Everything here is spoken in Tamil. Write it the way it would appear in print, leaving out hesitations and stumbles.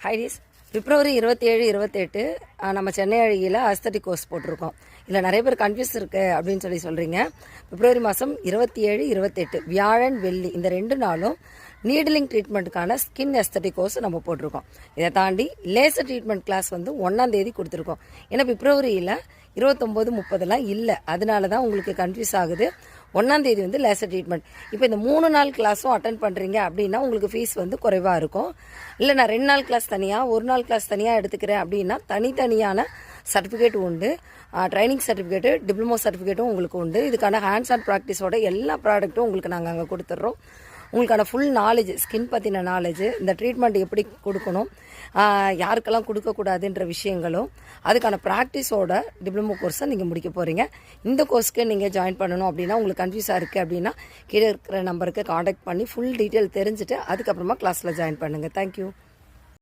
ஹைடிஸ் பிப்ரவரி 27, 28 நம்ம சென்னை அழகியில் அஸ்தட்டிக் கோர்ஸ் போட்டிருக்கோம். இல்லை நிறைய பேர் கன்ஃபியூஸ் இருக்குது அப்படின்னு சொல்கிறீங்க. பிப்ரவரி மாதம் 27, 28 வியாழன் வெள்ளி இந்த 2 நாளும் நீடலிங் ட்ரீட்மெண்ட்டுக்கான ஸ்கின் எஸ்தட்டிக் கோர்ஸ் நம்ம போட்டிருக்கோம். இதை தாண்டி லேசர் ட்ரீட்மெண்ட் கிளாஸ் வந்து 1ஆம் தேதி கொடுத்துருக்கோம். ஏன்னா பிப்ரவரியில் 29, 30 இல்லை, அதனால தான் உங்களுக்கு கன்ஃபியூஸ் ஆகுது. 1ஆம் தேதி வந்து லேசர் ட்ரீட்மெண்ட். இப்போ இந்த 3 நாள் கிளாஸும் அட்டன் பண்ணுறீங்க அப்படின்னா உங்களுக்கு ஃபீஸ் வந்து குறைவாக இருக்கும். இல்லை நான் 2 நாள் கிளாஸ் தனியாக 1 நாள் கிளாஸ் தனியாக எடுத்துக்கிறேன் அப்படின்னா தனித்தனியான சர்டிஃபிகேட் உண்டு. ட்ரைனிங் சர்டிஃபிகேட்டு, டிப்ளமோ சர்டிஃபிகேட்டும் உங்களுக்கு உண்டு. இதுக்கான ஹேண்ட்ஸ் ஆன் ப்ராக்டிஸோட எல்லா ப்ராடக்ட்டும் உங்களுக்கு நாங்கள் அங்கே கொடுத்துட்றோம். உங்களுக்கான ஃபுல் நாலேஜ், ஸ்கின் பற்றின நாலேஜ், இந்த ட்ரீட்மெண்ட் எப்படி கொடுக்கணும், யாருக்கெல்லாம் கொடுக்கக்கூடாதுன்ற விஷயங்களும், அதுக்கான ப்ராக்டிஸோட டிப்ளமோ கோர்ஸை நீங்கள் முடிக்க போகிறீங்க. இந்த கோர்ஸ்க்கு நீங்கள் ஜாயின் பண்ணணும் அப்படின்னா உங்களுக்கு கன்ஃபியூஸாக இருக்குது அப்படின்னா கீழே இருக்கிற நம்பருக்கு காண்டாக்ட் பண்ணி ஃபுல் டீட்டெயில் தெரிஞ்சுட்டு அதுக்கப்புறமா கிளாஸில் ஜாயின் பண்ணுங்கள். தேங்க்யூ.